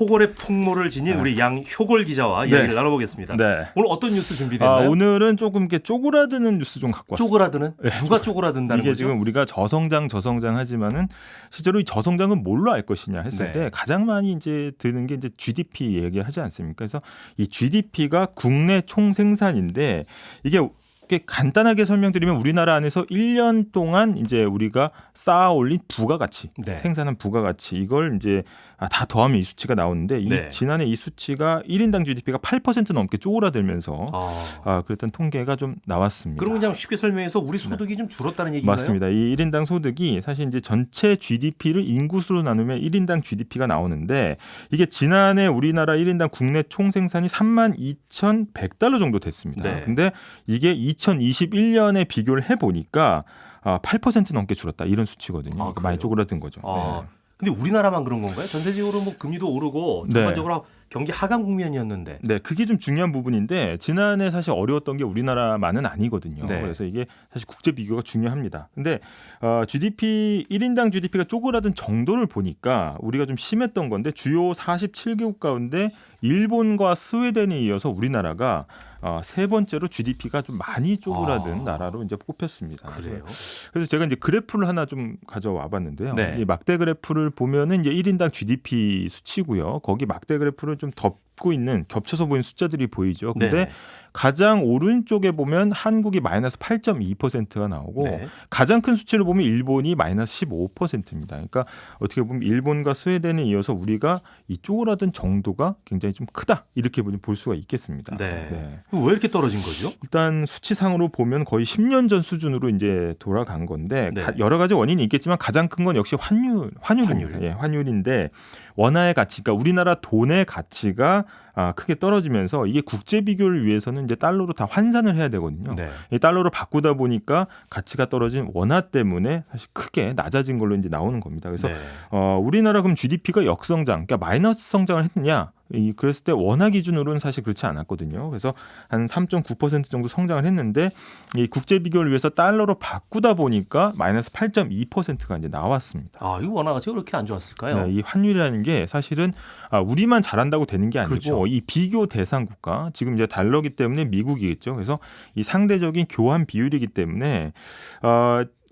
호골의 풍모를 지닌 우리 양효골 기자와 이야기를 나눠보겠습니다. 네. 오늘 어떤 뉴스 준비됐나요? 오늘은 조금 이렇게 쪼그라드는 뉴스 좀 갖고 왔습니다. 쪼그라드는? 누가 쪼그라든다는 이게 거죠? 지금 우리가 저성장 하지만은 실제로 이 저성장은 뭘로 알 것이냐 했을 때 가장 많이 이제 드는 게 이제 GDP 얘기하지 않습니까? 그래서 이 GDP가 국내 총생산인데 이게 간단하게 설명드리면 우리나라 안에서 1년 동안 이제 우리가 쌓아 올린 부가가치, 생산한 부가가치 이걸 이제 다 더하면 이 수치가 나오는데 지난해 이 수치가 1인당 GDP가 8% 넘게 쪼그라들면서 그랬던 통계가 좀 나왔습니다. 그럼 그냥 쉽게 설명해서 우리 소득이 좀 줄었다는 얘기인가요? 맞습니다. 이 1인당 소득이 사실 이제 전체 GDP를 인구수로 나누면 1인당 GDP가 나오는데 이게 지난해 우리나라 1인당 국내 총생산이 32,100달러 정도 됐습니다. 근데 이게 2021년에 비교를 해보니까 8% 넘게 줄었다 이런 수치거든요. 많이 쪼그라든 거죠. 근데 우리나라만 그런 건가요? 전세적으로 뭐 금리도 오르고 전반적으로 경기 하강 국면이었는데. 네, 그게 좀 중요한 부분인데 지난해 사실 어려웠던 게 우리나라만은 아니거든요. 그래서 이게 사실 국제 비교가 중요합니다. 근데 GDP 1인당 GDP가 쪼그라든 정도를 보니까 우리가 좀 심했던 건데 주요 47개국 가운데 일본과 스웨덴에 이어서 우리나라가 세 번째로 GDP가 좀 많이 쪼그라든 나라로 이제 꼽혔습니다. 그래요? 그래서 제가 이제 그래프를 하나 좀 가져와 봤는데요. 이 막대 그래프를 보면은 이제 1인당 GDP 수치고요. 거기 막대 그래프를 좀 덮고 있는 겹쳐서 보이는 숫자들이 보이죠. 근데 가장 오른쪽에 보면 한국이 마이너스 8.2%가 나오고 가장 큰 수치를 보면 일본이 마이너스 15%입니다. 그러니까 어떻게 보면 일본과 스웨덴에 이어서 우리가 이 쪼그라든 정도가 굉장히 좀 크다 이렇게 볼 수가 있겠습니다. 왜 이렇게 떨어진 거죠? 일단 수치상으로 보면 거의 10년 전 수준으로 이제 돌아간 건데 여러 가지 원인이 있겠지만 가장 큰 건 역시 환율입니다. 환율인데 원화의 가치, 그러니까 우리나라 돈의 가치가 크게 떨어지면서 이게 국제 비교를 위해서는 이제 달러로 다 환산을 해야 되거든요. 이 달러로 바꾸다 보니까 가치가 떨어진 원화 때문에 사실 크게 낮아진 걸로 이제 나오는 겁니다. 그래서 우리나라 그럼 GDP가 역성장, 그러니까 마이너스 성장을 했느냐? 그랬을 때 원화 기준으로는 사실 그렇지 않았거든요. 그래서 한 3.9% 정도 성장을 했는데 이 국제 비교를 위해서 달러로 바꾸다 보니까 마이너스 8.2%가 이제 나왔습니다. 이 원화 가치가 그렇게 안 좋았을까요? 이 환율이라는 게 사실은 우리만 잘한다고 되는 게 아니고 이 비교 대상 국가, 지금 이제 달러기 때문에 미국이겠죠. 그래서 이 상대적인 교환 비율이기 때문에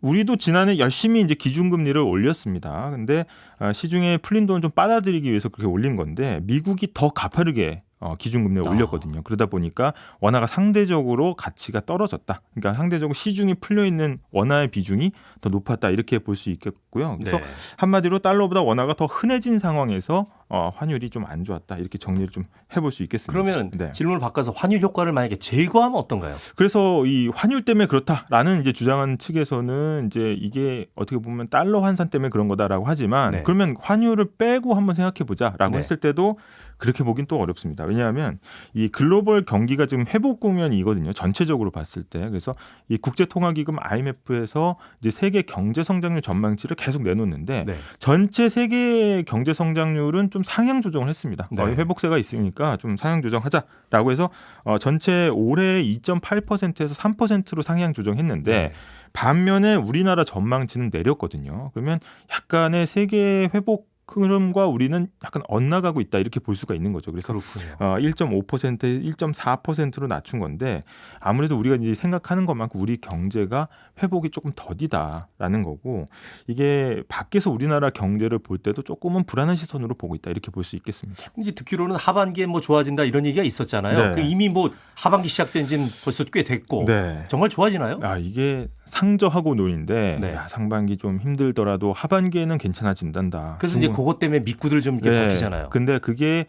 우리도 지난해 열심히 이제 기준금리를 올렸습니다. 근데 시중에 풀린 돈 좀 빨아들이기 위해서 그렇게 올린 건데 미국이 더 가파르게 기준금리를 올렸거든요. 그러다 보니까 원화가 상대적으로 가치가 떨어졌다. 그러니까 상대적으로 시중에 풀려 있는 원화의 비중이 더 높았다 이렇게 볼 수 있겠고요. 그래서 한마디로 달러보다 원화가 더 흔해진 상황에서 환율이 좀 안 좋았다 이렇게 정리를 좀 해볼 수 있겠습니다. 그러면 질문을 바꿔서 환율 효과를 만약에 제거하면 어떤가요? 그래서 이 환율 때문에 그렇다라는 이제 주장하는 측에서는 이제 이게 어떻게 보면 달러 환산 때문에 그런 거다라고 하지만 그러면 환율을 빼고 한번 생각해 보자라고 했을 때도 그렇게 보긴 또 어렵습니다. 왜냐하면 이 글로벌 경기가 지금 회복 국면이거든요. 전체적으로 봤을 때. 그래서 이 국제통화기금 IMF에서 이제 세계 경제 성장률 전망치를 계속 내놓는데 전체 세계 경제 성장률은 좀 상향 조정을 했습니다. 회복세가 있으니까 좀 상향 조정하자라고 해서 전체 올해 2.8%에서 3%로 상향 조정했는데 반면에 우리나라 전망치는 내렸거든요. 그러면 약간의 세계 회복 흐름과 우리는 약간 엇나가고 있다 이렇게 볼 수가 있는 거죠. 그래서 1.5%에 1.4%로 낮춘 건데 아무래도 우리가 이제 생각하는 것만큼 우리 경제가 회복이 조금 더디다라는 거고 이게 밖에서 우리나라 경제를 볼 때도 조금은 불안한 시선으로 보고 있다 이렇게 볼 수 있겠습니다. 이제 듣기로는 하반기에 뭐 좋아진다 이런 얘기가 있었잖아요. 이미 뭐 하반기 시작된 지는 벌써 꽤 됐고 정말 좋아지나요? 이게 상저하고 논인데 상반기 좀 힘들더라도 하반기에는 괜찮아진단다. 그래서 이제 그것 때문에 미국들 좀 이렇게 버티잖아요. 근데 그게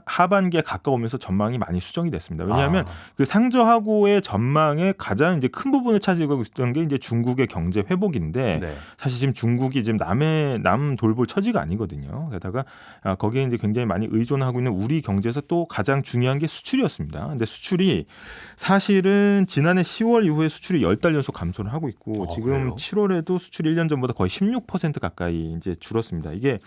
하반기에 가까우면서 전망이 많이 수정이 됐습니다. 왜냐하면 그 상저하고의 전망의 가장 이제 큰 부분을 차지하고 있던 게 이제 중국의 경제 회복인데 사실 지금 중국이 지금 남 돌볼 처지가 아니거든요. 게다가 거기에 이제 굉장히 많이 의존하고 있는 우리 경제에서 또 가장 중요한 게 수출이었습니다. 근데 수출이 사실은 지난해 10월 이후에 수출이 10달 연속 감소를 하고 있고 지금 그래요? 7월에도 수출이 1년 전보다 거의 16% 가까이 이제 줄었습니다. 이게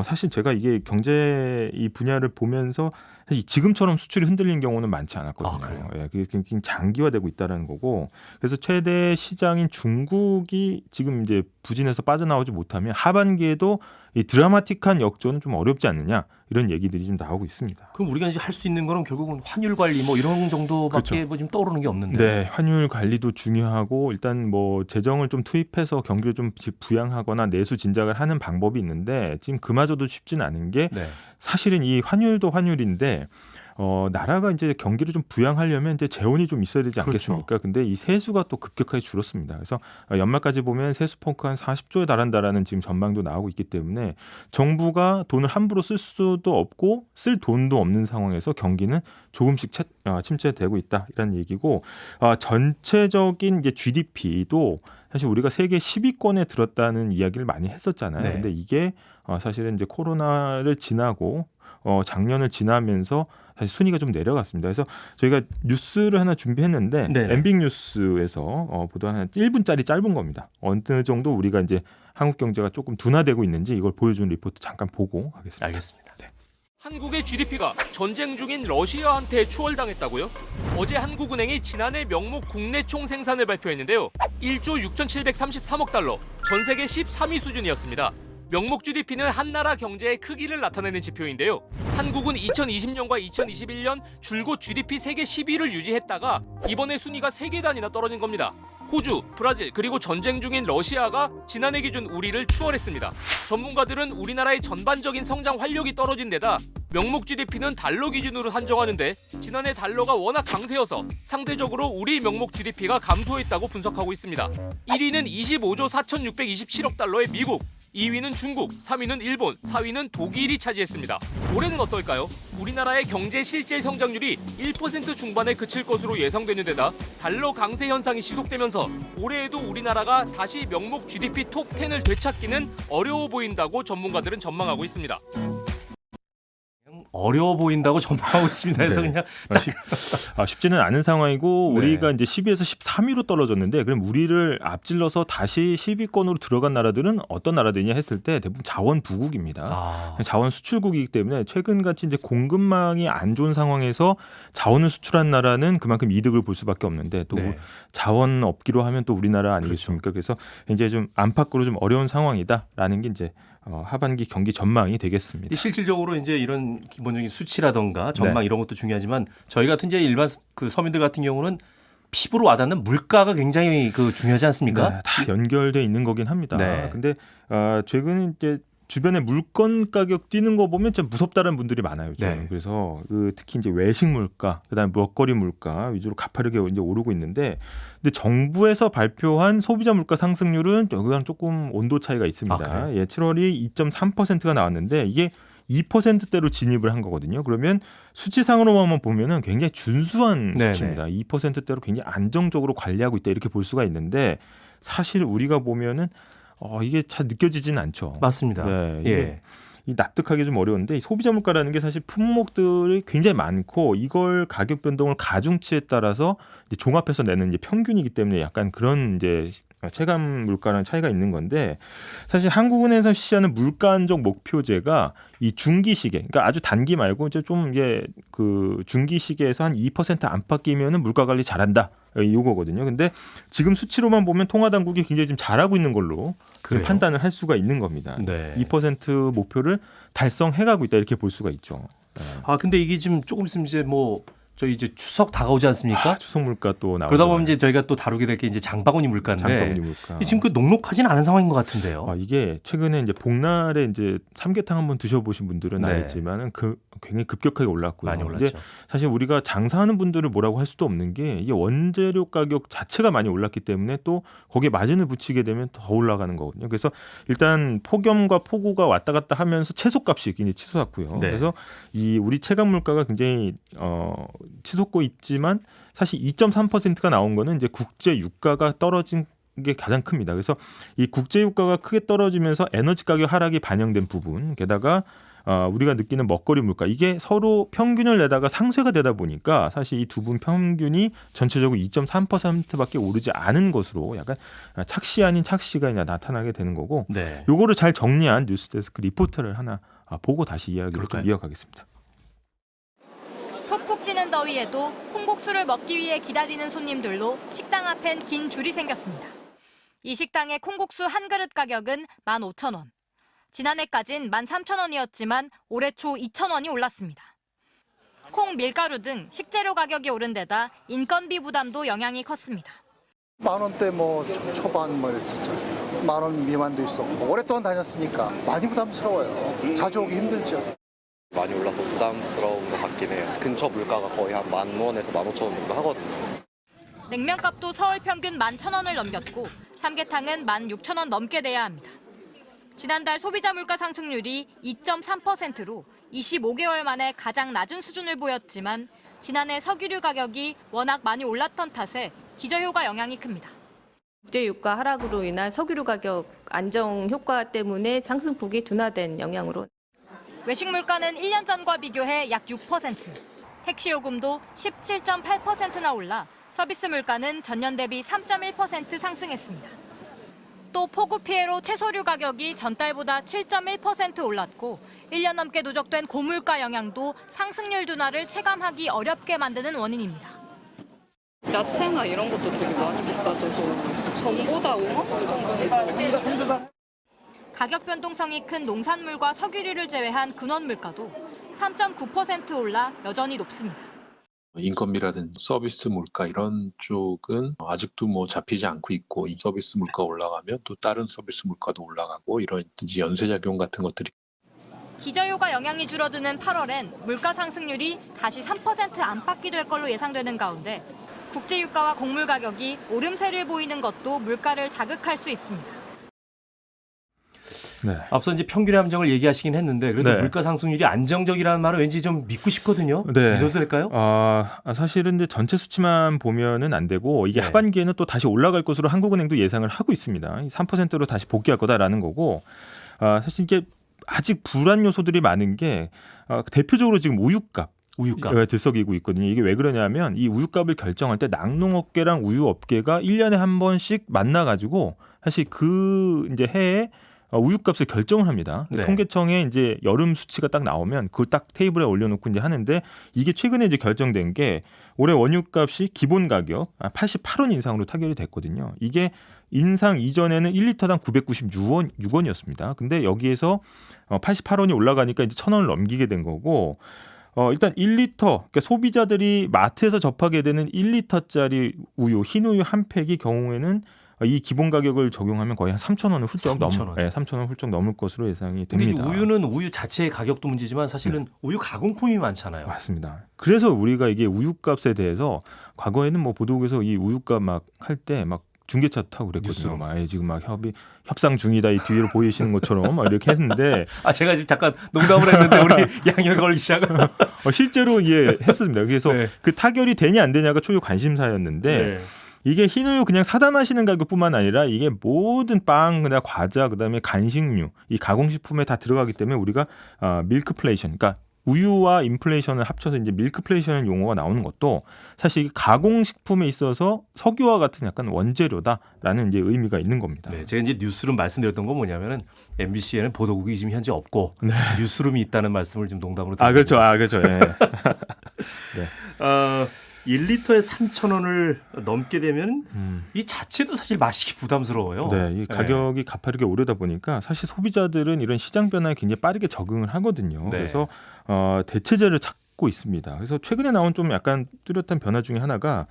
사실 제가 이게 경제 이 분야를 보면서 사실 지금처럼 수출이 흔들린 경우는 많지 않았거든요. 예, 그게 굉장히 장기화되고 있다는 거고, 그래서 최대 시장인 중국이 지금 이제 부진해서 빠져나오지 못하면 하반기에도 이 드라마틱한 역전은 좀 어렵지 않느냐, 이런 얘기들이 좀 나오고 있습니다. 그럼 우리가 이제 할 수 있는 거는 결국은 환율 관리 뭐 이런 정도밖에 그렇죠. 뭐 지금 떠오르는 게 없는데. 네, 환율 관리도 중요하고 일단 뭐 재정을 좀 투입해서 경기를 좀 부양하거나 내수 진작을 하는 방법이 있는데 지금 그마저도 쉽지는 않은 게 네. 사실은 이 환율도 환율인데 나라가 이제 경기를 좀 부양하려면 이제 재원이 좀 있어야 되지 않겠습니까? 그렇죠. 근데 이 세수가 또 급격하게 줄었습니다. 그래서 연말까지 보면 세수 펑크 한 40조에 달한다라는 지금 전망도 나오고 있기 때문에 정부가 돈을 함부로 쓸 수도 없고 쓸 돈도 없는 상황에서 경기는 조금씩 침체되고 있다, 이런 얘기고, 전체적인 이제 GDP도 사실 우리가 세계 10위권에 들었다는 이야기를 많이 했었잖아요. 네. 근데 이게 사실은 이제 코로나를 지나고 작년을 지나면서 사실 순위가 좀 내려갔습니다. 그래서 저희가 뉴스를 하나 준비했는데 네네. MBC 뉴스에서 보도한 한 1분짜리 짧은 겁니다. 어느 정도 우리가 이제 한국 경제가 조금 둔화되고 있는지 이걸 보여주는 리포트 잠깐 보고 가겠습니다. 알겠습니다. 네. 한국의 GDP가 전쟁 중인 러시아한테 추월당했다고요? 어제 한국은행이 지난해 명목 국내 총 생산을 발표했는데요. 1조 6,733억 달러, 전 세계 13위 수준이었습니다. 명목 GDP는 한 나라 경제의 크기를 나타내는 지표인데요. 한국은 2020년과 2021년 줄곧 GDP 세계 10위를 유지했다가 이번에 순위가 3계단이나 떨어진 겁니다. 호주, 브라질, 그리고 전쟁 중인 러시아가 지난해 기준 우리를 추월했습니다. 전문가들은 우리나라의 전반적인 성장 활력이 떨어진 데다 명목 GDP는 달러 기준으로 한정하는데 지난해 달러가 워낙 강세여서 상대적으로 우리 명목 GDP가 감소했다고 분석하고 있습니다. 1위는 25조 4,627억 달러의 미국, 2위는 중국, 3위는 일본, 4위는 독일이 차지했습니다. 올해는 어떨까요? 우리나라의 경제 실질 성장률이 1% 중반에 그칠 것으로 예상되는 데다 달러 강세 현상이 지속되면서 올해에도 우리나라가 다시 명목 GDP 톱10을 되찾기는 어려워 보인다고 전문가들은 전망하고 있습니다. 어려워 보인다고 전망하고 있습니다. 그래서 네. 그냥 쉽지는 않은 상황이고, 네. 우리가 이제 10위에서 13위로 떨어졌는데, 그럼 우리를 앞질러서 다시 10위권으로 들어간 나라들은 어떤 나라들이냐 했을 때 대부분 자원 부국입니다. 자원 수출국이기 때문에 최근같이 이제 공급망이 안 좋은 상황에서 자원을 수출한 나라는 그만큼 이득을 볼 수밖에 없는데, 또 네. 자원 없기로 하면 또 우리나라 아니겠습니까? 그래서 이제 좀 안팎으로 좀 어려운 상황이다라는 게 이제 하반기 경기 전망이 되겠습니다. 실질적으로 이제 이런 기본적인 수치라던가 전망 네. 이런 것도 중요하지만 저희 같은 이제 일반 그 서민들 같은 경우는 피부로 와닿는 물가가 굉장히 그 중요하지 않습니까? 네, 다 연결돼 있는 거긴 합니다. 네. 근데 최근 이제 주변에 물건 가격 뛰는 거 보면 좀 무섭다는 분들이 많아요. 좀. 네. 그래서 특히 이제 외식 물가, 그다음에 먹거리 물가 위주로 가파르게 이제 오르고 있는데, 근데 정부에서 발표한 소비자 물가 상승률은 여기랑 조금 온도 차이가 있습니다. 7월이 2.3%가 나왔는데 이게 2%대로 진입을 한 거거든요. 그러면 수치상으로만 보면은 굉장히 준수한 네네. 수치입니다. 2%대로 굉장히 안정적으로 관리하고 있다, 이렇게 볼 수가 있는데, 사실 우리가 보면은 이게 잘 느껴지진 않죠. 맞습니다. 네, 이게 예. 이 납득하기 좀 어려운데, 이 소비자 물가라는 게 사실 품목들이 굉장히 많고 이걸 가격 변동을 가중치에 따라서 이제 종합해서 내는 이제 평균이기 때문에 약간 그런 이제 체감 물가랑 차이가 있는 건데, 사실 한국은행에서 시시하는 물가 안정 목표제가 이 중기 시계, 그러니까 아주 단기 말고 이제 좀 이게 그 중기 시계에서 한 2% 안팎 끼면은 물가 관리 잘한다, 이거거든요. 근데 지금 수치로만 보면 통화당국이 굉장히 지금 잘하고 있는 걸로 그래요? 판단을 할 수가 있는 겁니다. 네. 2% 목표를 달성해가고 있다, 이렇게 볼 수가 있죠. 네. 근데 이게 지금 조금 있으면 이제 뭐 저희 이제 추석 다가오지 않습니까? 추석 물가 또 나오고, 그러다 보면 이제 저희가 또 다루게 될 게 이제 장바구니 물가인데 장바구니 물가. 지금 그 녹록하진 않은 상황인 것 같은데요. 이게 최근에 이제 복날에 이제 삼계탕 한번 드셔보신 분들은 네. 알겠지만은 굉장히 급격하게 올랐고요. 많이 올랐죠. 이제 사실 우리가 장사하는 분들을 뭐라고 할 수도 없는 게, 이게 원재료 가격 자체가 많이 올랐기 때문에 또 거기에 마진을 붙이게 되면 더 올라가는 거거든요. 그래서 일단 폭염과 폭우가 왔다 갔다 하면서 채소값이 굉장히 치솟았고요. 네. 그래서 이 우리 체감 물가가 굉장히 치솟고 있지만, 사실 2.3%가 나온 거는 이제 국제 유가가 떨어진 게 가장 큽니다. 그래서 이 국제 유가가 크게 떨어지면서 에너지 가격 하락이 반영된 부분, 게다가 우리가 느끼는 먹거리 물가 이게 서로 평균을 내다가 상쇄가 되다 보니까 사실 이 두 분 평균이 전체적으로 2.3%밖에 오르지 않은 것으로 약간 착시 아닌 착시가 나타나게 되는 거고 네. 요거를 잘 정리한 뉴스데스크 리포트를 하나 보고 다시 이야기를 좀 이어가겠습니다. 푹푹 찌는 더위에도 콩국수를 먹기 위해 기다리는 손님들로 식당 앞엔 긴 줄이 생겼습니다. 이 식당의 콩국수 한 그릇 가격은 15,000원. 지난해까진 13,000원이었지만 올해 초 2,000원이 올랐습니다. 콩, 밀가루 등 식재료 가격이 오른 데다 인건비 부담도 영향이 컸습니다. 10,000원대 초반 이랬었잖아요. 10,000원 미만도 있었고 오랫동안 다녔으니까 많이 부담스러워요. 자주 오기 힘들죠. 많이 올라서 부담스러운 것 같긴 해요. 근처 물가가 거의 한 10,000원에서 15,000원 정도 하거든요. 냉면값도 서울 평균 11,000원을 넘겼고 삼계탕은 16,000원 넘게 돼야 합니다. 지난달 소비자 물가 상승률이 2.3%로 25개월 만에 가장 낮은 수준을 보였지만 지난해 석유류 가격이 워낙 많이 올랐던 탓에 기저효과 영향이 큽니다. 국제유가 하락으로 인한 석유류 가격 안정 효과 때문에 상승폭이 둔화된 영향으로 외식 물가는 1년 전과 비교해 약 6%, 택시 요금도 17.8%나 올라 서비스 물가는 전년 대비 3.1% 상승했습니다. 또 폭우 피해로 채소류 가격이 전달보다 7.1% 올랐고 1년 넘게 누적된 고물가 영향도 상승률 둔화를 체감하기 어렵게 만드는 원인입니다. 야채나 이런 것도 되게 많이 비싸져서 전보다 5만 원 정도 더. 가격 변동성이 큰 농산물과 석유류를 제외한 근원 물가도 3.9% 올라 여전히 높습니다. 인건비라든지 서비스 물가 이런 쪽은 아직도 잡히지 않고 있고 이 서비스 물가 올라가면 또 다른 서비스 물가도 올라가고 이런 연쇄작용 같은 것들이 기저효과 영향이 줄어드는 8월엔 물가 상승률이 다시 3% 안팎이 될 걸로 예상되는 가운데 국제유가와 곡물 가격이 오름세를 보이는 것도 물가를 자극할 수 있습니다. 네. 앞서 이제 평균의 함정을 얘기하시긴 했는데 그래도 네. 물가 상승률이 안정적이라는 말은 왠지 좀 믿고 싶거든요. 네. 믿어도 될까요? 사실은 이제 전체 수치만 보면은 안 되고 이게 네. 하반기에는 또 다시 올라갈 것으로 한국은행도 예상을 하고 있습니다. 3%로 다시 복귀할 거다라는 거고 사실 이게 아직 불안 요소들이 많은 게 대표적으로 지금 우유값 들썩이고 있거든요. 이게 왜 그러냐면 이 우유값을 결정할 때 낙농업계랑 우유업계가 1년에 한 번씩 만나가지고 사실 그 이제 해에 우유값을 결정을 합니다. 네. 통계청에 이제 여름 수치가 딱 나오면 그걸 딱 테이블에 올려놓고 이제 하는데 이게 최근에 이제 결정된 게 올해 원유값이 기본 가격 88원 인상으로 타결이 됐거든요. 이게 인상 이전에는 1리터당 996원이었습니다. 근데 여기에서 88원이 올라가니까 이제 1,000원을 넘기게 된 거고 일단 1리터 그러니까 소비자들이 마트에서 접하게 되는 1리터짜리 우유 흰 우유 한 팩이 경우에는 이 기본 가격을 적용하면 거의 한 3,000원을 훌쩍 3,000원 훌쩍 넘을 것으로 예상이 됩니다. 근데 우유는 우유 자체의 가격도 문제지만 사실은 우유 가공품이 많잖아요. 맞습니다. 그래서 우리가 이게 우유값에 대해서 과거에는 보도국에서 이 우유값 막 할 때 막 중계차 타고 그랬거든요. 지금 막 협상 중이다 이 뒤로 보이시는 것처럼 막 이렇게 했는데 제가 지금 잠깐 농담을 했는데 우리 양념 걸리기 시작은 실제로 했습니다. 그래서 네. 그 타결이 되냐 안 되냐가 초유 관심사였는데. 네. 이게 흰우유 그냥 사다 마시는 가격뿐만 아니라 이게 모든 빵, 그다음 과자, 그다음에 간식류, 이 가공식품에 다 들어가기 때문에 우리가 밀크플레이션, 그러니까 우유와 인플레이션을 합쳐서 이제 밀크플레이션 용어가 나오는 것도 사실 가공식품에 있어서 석유와 같은 약간 원재료다라는 이제 의미가 있는 겁니다. 네, 제가 이제 뉴스룸 말씀드렸던 건 뭐냐면은 MBC에는 보도국이 지금 현재 없고 네. 뉴스룸이 있다는 말씀을 지금 농담으로 드립니다. 그렇죠. 네. 네. 1리터에 3,000원을 넘게 되면 이 자체도 사실 마시기 부담스러워요. 네, 이 가격이 가파르게 오르다 보니까 사실 소비자들은 이런 시장 변화에 굉장히 빠르게 적응을 하거든요. 네. 그래서 대체제를 찾고 있습니다. 그래서 최근에 나온 좀 약간 뚜렷한 변화 중에 하나가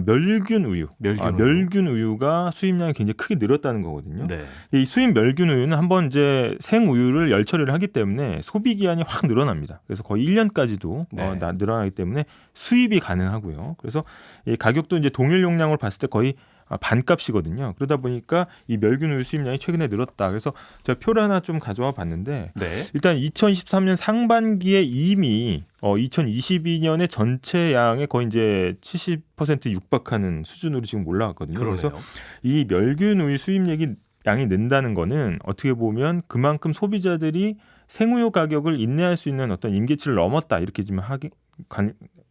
멸균 우유. 멸균 우유가 수입량이 굉장히 크게 늘었다는 거거든요. 네. 이 수입 멸균 우유는 한번 이제 생 우유를 열 처리를 하기 때문에 소비 기한이 확 늘어납니다. 그래서 거의 1년까지도 네. 늘어나기 때문에 수입이 가능하고요. 그래서 이 가격도 이제 동일 용량을 봤을 때 거의 반값이거든요. 그러다 보니까 이 멸균 우유 수입량이 최근에 늘었다. 그래서 제가 표를 하나 좀 가져와 봤는데 네. 일단 2023년 상반기에 이미 2022년의 전체 양의 거의 이제 70% 육박하는 수준으로 지금 올라갔거든요. 그러네요. 그래서 이 멸균 우유 수입량이 는다는 거는 어떻게 보면 그만큼 소비자들이 생우유 가격을 인내할 수 있는 어떤 임계치를 넘었다 이렇게 지금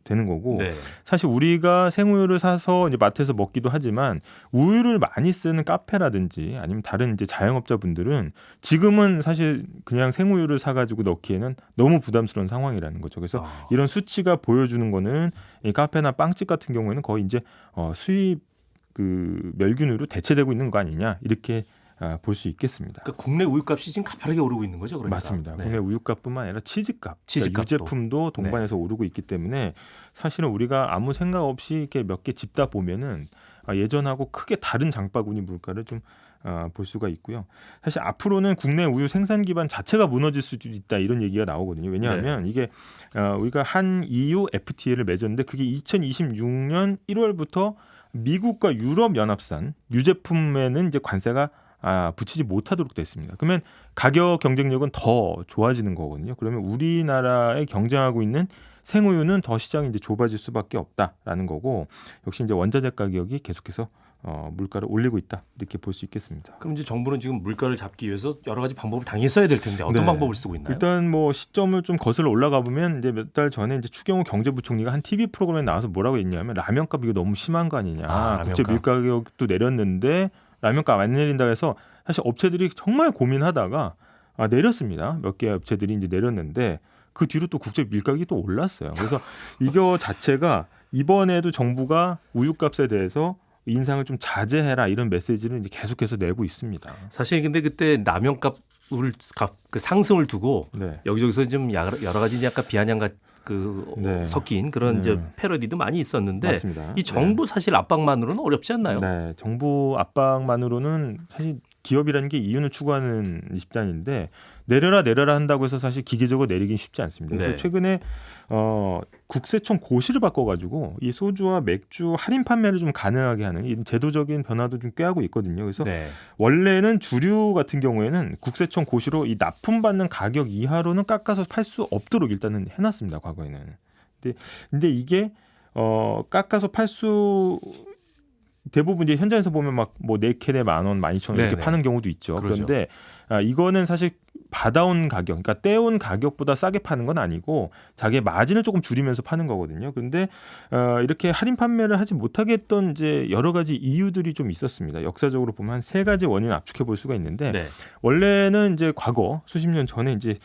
되는 거고 네. 사실 우리가 생우유를 사서 이제 마트에서 먹기도 하지만 우유를 많이 쓰는 카페라든지 아니면 다른 이제 자영업자분들은 지금은 사실 그냥 생우유를 사가지고 넣기에는 너무 부담스러운 상황이라는 거죠. 그래서 이런 수치가 보여주는 거는 이 카페나 빵집 같은 경우에는 거의 이제 수입 그 멸균으로 대체되고 있는 거 아니냐 이렇게 볼 수 있겠습니다. 그러니까 국내 우유값이 지금 가파르게 오르고 있는 거죠, 그러니까. 맞습니다. 네. 국내 우유값뿐만 아니라 치즈값, 그러니까 치즈값도. 유제품도 동반해서 오르고 있기 때문에 사실은 우리가 아무 생각 없이 이렇게 몇 개 집다 보면은 예전하고 크게 다른 장바구니 물가를 좀 볼 수가 있고요. 사실 앞으로는 국내 우유 생산 기반 자체가 무너질 수도 있다 이런 얘기가 나오거든요. 왜냐하면 이게 우리가 한 EU FTA를 맺었는데 그게 2026년 1월부터 미국과 유럽 연합산 유제품에는 이제 관세가 붙이지 못하도록 됐습니다. 그러면 가격 경쟁력은 더 좋아지는 거거든요. 그러면 우리나라에 경쟁하고 있는 생우유는 더 시장이 이제 좁아질 수밖에 없다라는 거고 역시 이제 원자재 가격이 계속해서 물가를 올리고 있다 이렇게 볼 수 있겠습니다. 그럼 이제 정부는 지금 물가를 잡기 위해서 여러 가지 방법을 당연히 써야 될 텐데 어떤 방법을 쓰고 있나요? 일단 뭐 시점을 좀 거슬러 올라가 보면 이제 몇 달 전에 이제 추경호 경제부총리가 한 TV 프로그램에 나와서 뭐라고 했냐면 라면값 이거 너무 심한 거 아니냐. 국제 밀가격도 내렸는데 라면값 안 내린다 해서 사실 업체들이 정말 고민하다가 내렸습니다. 몇 개 업체들이 이제 내렸는데 그 뒤로 또 국제 밀가격이 또 올랐어요. 그래서 이거 자체가 이번에도 정부가 우유값에 대해서 인상을 좀 자제해라 이런 메시지를 이제 계속해서 내고 있습니다. 사실 근데 그때 라면값 그 상승을 두고 여기저기서 좀 여러 가지 이제 약간 비아냥 섞인 그런 이제 패러디도 많이 있었는데 맞습니다. 이 정부 사실 압박만으로는 어렵지 않나요? 네, 정부 압박만으로는 사실 기업이라는 게 이윤을 추구하는 집단인데 내려라 한다고 해서 사실 기계적으로 내리긴 쉽지 않습니다. 그래서 최근에 국세청 고시를 바꿔가지고 이 소주와 맥주 할인 판매를 좀 가능하게 하는 이런 제도적인 변화도 좀 꾀하고 있거든요. 그래서 원래는 주류 같은 경우에는 국세청 고시로 이 납품받는 가격 이하로는 깎아서 팔 수 없도록 일단은 해놨습니다. 과거에는. 근데 이게 깎아서 팔 수 대부분 이제 현장에서 보면 막 뭐 4캔에 10,000원, 12,000원 이렇게 파는 경우도 있죠. 그런데 이거는 사실 받아온 가격, 그러니까 떼온 가격보다 싸게 파는 건 아니고 자기의 마진을 조금 줄이면서 파는 거거든요. 그런데 이렇게 할인 판매를 하지 못하게 했던 이제 여러 가지 이유들이 좀 있었습니다. 역사적으로 보면 한 3가지 원인을 압축해 볼 수가 있는데 원래는 이제 과거 수십 년 전에 이제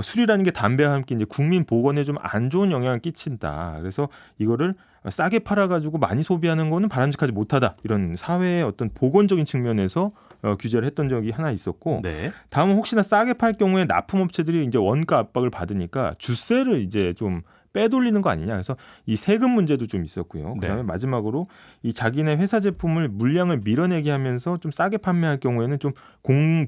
술이라는 게 담배와 함께 이제 국민 보건에 좀 안 좋은 영향을 끼친다. 그래서 이거를 싸게 팔아가지고 많이 소비하는 거는 바람직하지 못하다. 이런 사회의 어떤 보건적인 측면에서 규제를 했던 적이 하나 있었고, 다음은 혹시나 싸게 팔 경우에 납품업체들이 이제 원가 압박을 받으니까 주세를 이제 좀 빼돌리는 거 아니냐. 그래서 이 세금 문제도 좀 있었고요. 그다음에 마지막으로 이 자기네 회사 제품을 물량을 밀어내게 하면서 좀 싸게 판매할 경우에는 좀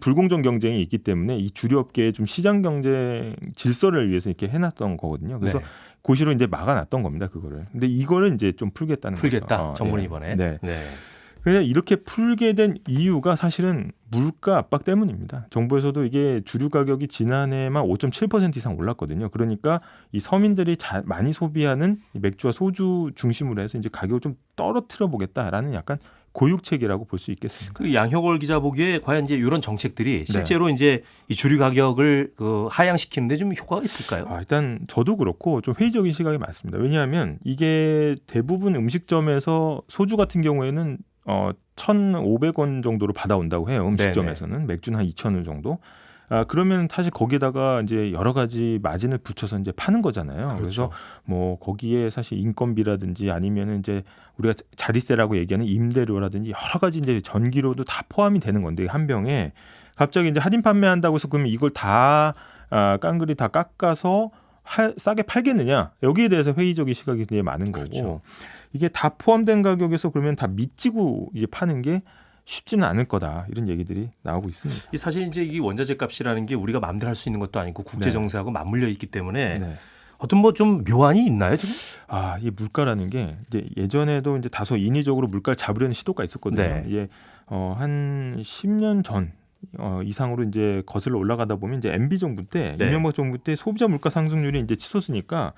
불공정 경쟁이 있기 때문에 이 주류업계의 좀 시장 경쟁 질서를 위해서 이렇게 해놨던 거거든요. 그래서 고시로 이제 막아놨던 겁니다. 그거를. 근데 이거를 이제 좀 풀겠다는 거죠. 정부는 이번에. 그래서 이렇게 풀게 된 이유가 사실은 물가 압박 때문입니다. 정부에서도 이게 주류 가격이 지난해만 5.7% 이상 올랐거든요. 그러니까 이 서민들이 많이 소비하는 이 맥주와 소주 중심으로 해서 이제 가격을 좀 떨어뜨려 보겠다라는 약간 고육책이라고 볼 수 있겠습니다. 그 양효걸 기자 보기에 과연 이제 이런 정책들이 실제로 이제 이 주류 가격을 하향시키는데 좀 효과가 있을까요? 일단 저도 그렇고 좀 회의적인 시각이 많습니다. 왜냐하면 이게 대부분 음식점에서 소주 같은 경우에는 1,500원 정도로 받아온다고 해요. 음식점에서는 맥주는 한 2,000원 정도. 그러면 사실 거기에다가 이제 여러 가지 마진을 붙여서 이제 파는 거잖아요. 그래서 뭐 거기에 사실 인건비라든지 아니면은 이제 우리가 자리세라고 얘기하는 임대료라든지 여러 가지 이제 전기료도 다 포함이 되는 건데 한 병에 갑자기 이제 할인 판매한다고 해서 그러면 이걸 다 깡그리 다 깎아서 싸게 팔겠느냐? 여기에 대해서 회의적인 시각이 되게 많은 거고. 이게 다 포함된 가격에서 그러면 다 미치고 이제 파는 게 쉽지는 않을 거다 이런 얘기들이 나오고 있습니다. 이 사실 이제 이 원자재 값이라는 게 우리가 마음대로 할 수 있는 것도 아니고 국제 정세하고 맞물려 있기 때문에 어떤 뭐 좀 묘안이 있나요 지금? 이 물가라는 게 이제 예전에도 이제 다소 인위적으로 물가를 잡으려는 시도가 있었거든요. 이게 한 10년 전 이상으로 이제 거슬러 올라가다 보면 이제 MB 정부 때 이명박 정부 때 소비자 물가 상승률이 이제 치솟으니까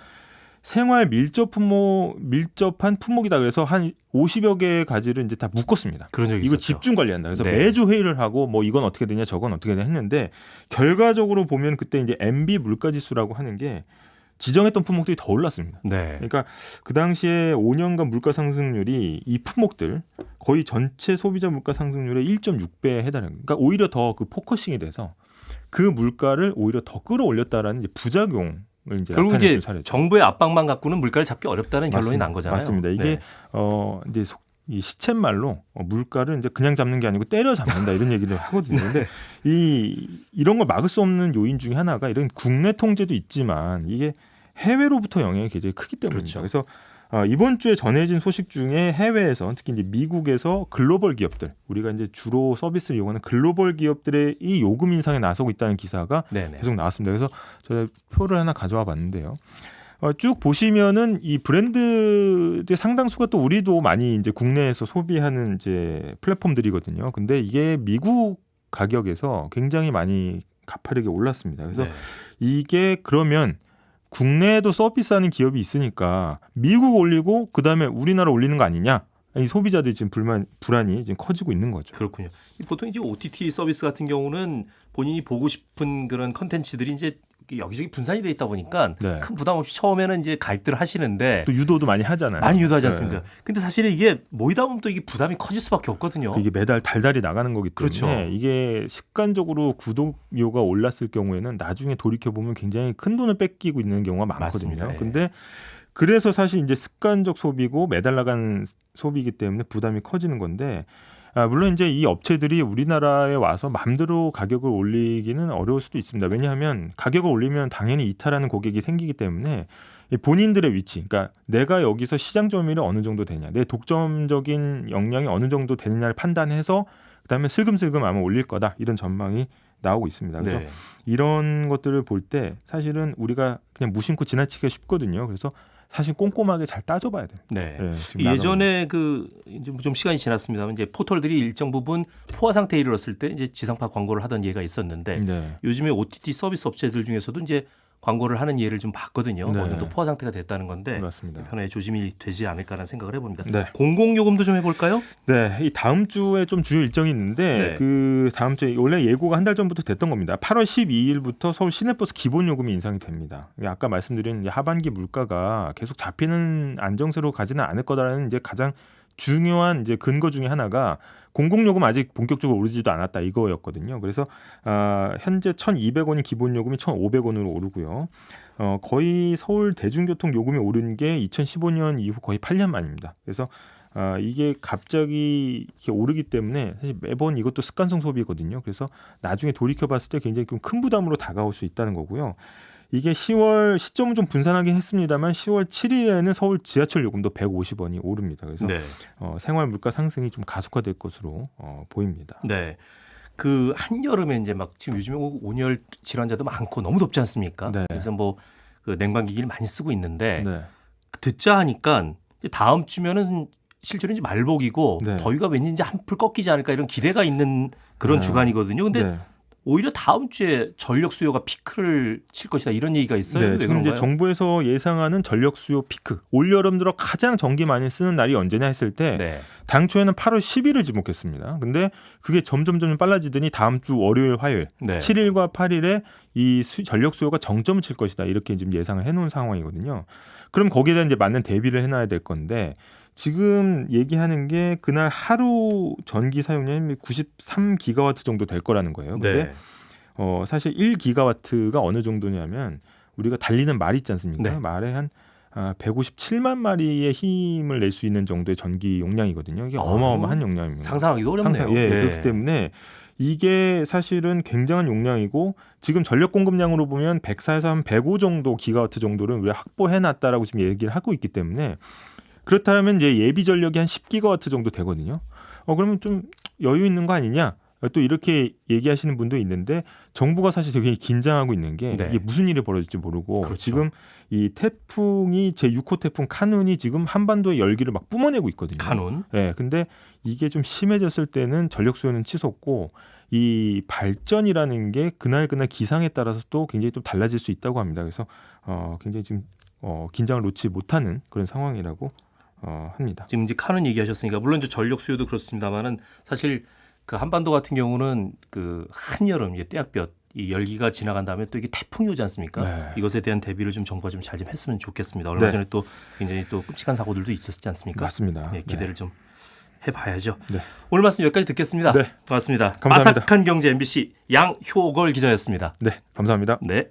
생활 밀접한 품목이다. 그래서 한 50여 개의 가지를 이제 다 묶었습니다. 그런 적이 이거 있었죠. 집중 관리한다. 그래서 네. 매주 회의를 하고 뭐 이건 어떻게 되냐, 저건 어떻게 되냐 했는데 결과적으로 보면 그때 이제 MB 물가지수라고 하는 게 지정했던 품목들이 더 올랐습니다. 네. 그러니까 그 당시에 5년간 물가 상승률이 이 품목들 거의 전체 소비자 물가 상승률의 1.6배에 해당합니다. 그러니까 오히려 더 그 포커싱이 돼서 그 물가를 오히려 더 끌어올렸다라는 이제 부작용을 이제 결국 이제 나타내준 사례죠. 정부의 압박만 갖고는 물가를 잡기 어렵다는 결론이 난 거잖아요. 맞습니다. 이게 네. 이제 이 시쳇말로 물가를 이제 그냥 잡는 게 아니고 때려 잡는다 이런 얘기를 하거든요. 근데 이런 걸 막을 수 없는 요인 중에 하나가 이런 국내 통제도 있지만 이게 해외로부터 영향이 굉장히 크기 때문입니다. 그렇죠. 그래서 이번 주에 전해진 소식 중에 해외에서 특히 이제 미국에서 글로벌 기업들, 우리가 이제 주로 서비스를 이용하는 글로벌 기업들의 이 요금 인상에 나서고 있다는 기사가 네네. 계속 나왔습니다. 그래서 제가 표를 하나 가져와 봤는데요. 쭉 보시면은 이 브랜드의 상당수가 또 우리도 많이 이제 국내에서 소비하는 이제 플랫폼들이거든요. 근데 이게 미국 가격에서 굉장히 많이 가파르게 올랐습니다. 그래서 네. 이게 그러면 국내에도 서비스하는 기업이 있으니까 미국 올리고 그다음에 우리나라 올리는 거 아니냐? 이 소비자들이 지금 불안이 지금 커지고 있는 거죠. 그렇군요. 보통 이제 OTT 서비스 같은 경우는 본인이 보고 싶은 그런 컨텐츠들이 이제 여기저기 분산이 돼 있다 보니까 네. 큰 부담 없이 처음에는 이제 가입들을 하시는데 또 유도도 많이 하잖아요. 많이 유도하지 않습니까? 네. 근데 사실 이게 모이다 보면 또 이게 부담이 커질 수밖에 없거든요. 이게 매달 달달이 나가는 거기 때문에 그렇죠. 이게 습관적으로 구독료가 올랐을 경우에는 나중에 돌이켜 보면 굉장히 큰 돈을 뺏기고 있는 경우가 많거든요. 맞습니다. 예. 근데 그래서 사실 이제 습관적 소비고 매달 나가는 소비이기 때문에 부담이 커지는 건데 물론 이제 이 업체들이 우리나라에 와서 마음대로 가격을 올리기는 어려울 수도 있습니다. 왜냐하면 가격을 올리면 당연히 이탈하는 고객이 생기기 때문에 본인들의 위치, 그러니까 내가 여기서 시장 점유율이 어느 정도 되냐, 내 독점적인 역량이 어느 정도 되느냐를 판단해서 그다음에 슬금슬금 아마 올릴 거다 이런 전망이 나오고 있습니다. 그래서 네. 이런 것들을 볼 때 사실은 우리가 그냥 무심코 지나치기가 쉽거든요. 그래서 사실 꼼꼼하게 잘 따져봐야 돼요. 네. 지금 예전에 그 이제 좀 시간이 지났습니다만 이제 포털들이 일정 부분 포화 상태에 이르렀을 때 이제 지상파 광고를 하던 예가 있었는데 네. 요즘에 OTT 서비스 업체들 중에서도 이제 광고를 하는 예를 좀 봤거든요. 네. 어느 정도 포화 상태가 됐다는 건데 맞습니다. 편하게 조심이 되지 않을까라는 생각을 해봅니다. 네. 공공요금도 좀 해볼까요? 네, 이 다음 주에 좀 주요 일정이 있는데 네. 그 다음 주에 원래 예고가 한 달 전부터 됐던 겁니다. 8월 12일부터 서울 시내버스 기본 요금이 인상이 됩니다. 아까 말씀드린 하반기 물가가 계속 잡히는 안정세로 가지는 않을 거다라는 이제 가장 중요한 이제 근거 중에 하나가 공공요금 아직 본격적으로 오르지도 않았다 이거였거든요. 그래서 현재 1,200원인 기본 요금이 1,500원으로 오르고요. 거의 서울 대중교통 요금이 오른 게 2015년 이후 거의 8년 만입니다. 그래서 이게 갑자기 이렇게 오르기 때문에 사실 매번 이것도 습관성 소비거든요. 그래서 나중에 돌이켜봤을 때 굉장히 좀 큰 부담으로 다가올 수 있다는 거고요. 이게 10월 시점은 좀 분산하긴 했습니다만 10월 7일에는 서울 지하철 요금도 150원이 오릅니다. 그래서 네. 생활 물가 상승이 좀 가속화될 것으로 보입니다. 네. 그 한여름에 이제 막 지금 요즘에 온열 질환자도 많고 너무 덥지 않습니까? 네. 그래서 뭐 그 냉방기기를 많이 쓰고 있는데 네. 듣자 하니까 이제 다음 주면은 실제로 이제 말복이고 네. 더위가 왠지 이제 한풀 꺾이지 않을까 이런 기대가 있는 그런 주간이거든요. 근데 네. 오히려 다음 주에 전력 수요가 피크를 칠 것이다 이런 얘기가 있어요. 네, 왜 지금 이제 그런가요? 정부에서 예상하는 전력 수요 피크 올 여름 들어 가장 전기 많이 쓰는 날이 언제냐 했을 때 네. 당초에는 8월 10일을 지목했습니다. 근데 그게 점점 빨라지더니 다음 주 월요일, 화요일 네. 7일과 8일에 이 전력 수요가 정점을 칠 것이다 이렇게 지금 예상을 해놓은 상황이거든요. 그럼 거기에다 이제 맞는 대비를 해놔야 될 건데 지금 얘기하는 게 그날 하루 전기 사용량이 93기가와트 정도 될 거라는 거예요. 근데 네. 사실 1기가와트가 어느 정도냐면 우리가 달리는 말 있지 않습니까? 네. 말에 한 157만 마리의 힘을 낼 수 있는 정도의 전기 용량이거든요. 이게 어마어마한 용량입니다. 상상하기도 어렵네요. 예, 네. 그렇기 때문에 이게 사실은 굉장한 용량이고 지금 전력 공급량으로 보면 104에서 한 105 정도 기가와트 정도를 우리가 확보해놨다라고 지금 얘기를 하고 있기 때문에 그렇다면 이제 예비 전력이 한 10기가와트 정도 되거든요. 그러면 좀 여유 있는 거 아니냐? 또 이렇게 얘기하시는 분도 있는데 정부가 사실 되게 긴장하고 있는 게 네. 이게 무슨 일이 벌어질지 모르고 그렇죠. 지금 이 태풍이 제6호 태풍 카눈이 지금 한반도의 열기를 막 뿜어내고 있거든요. 카눈. 네, 근데 이게 좀 심해졌을 때는 전력 수요는 치솟고 이 발전이라는 게 그날 기상에 따라서 또 굉장히 좀 달라질 수 있다고 합니다. 그래서 굉장히 지금 긴장을 놓지 못하는 그런 상황이라고 합니다. 지금 이제 카는 얘기하셨으니까 물론 이제 전력 수요도 그렇습니다만은 사실 그 한반도 같은 경우는 그 한여름 이제 떼약볕 이 열기가 지나간 다음에 또 이게 태풍이 오지 않습니까? 네. 이것에 대한 대비를 좀 정부가 좀 잘 좀 했으면 좋겠습니다. 얼마 네. 전에 또 굉장히 또 끔찍한 사고들도 있었지 않습니까? 맞습니다. 네, 기대를 좀 해봐야죠. 네. 오늘 말씀 여기까지 듣겠습니다. 네. 고맙습니다. 감사합니다. 아삭한 경제 MBC 양효걸 기자였습니다. 네, 감사합니다. 네.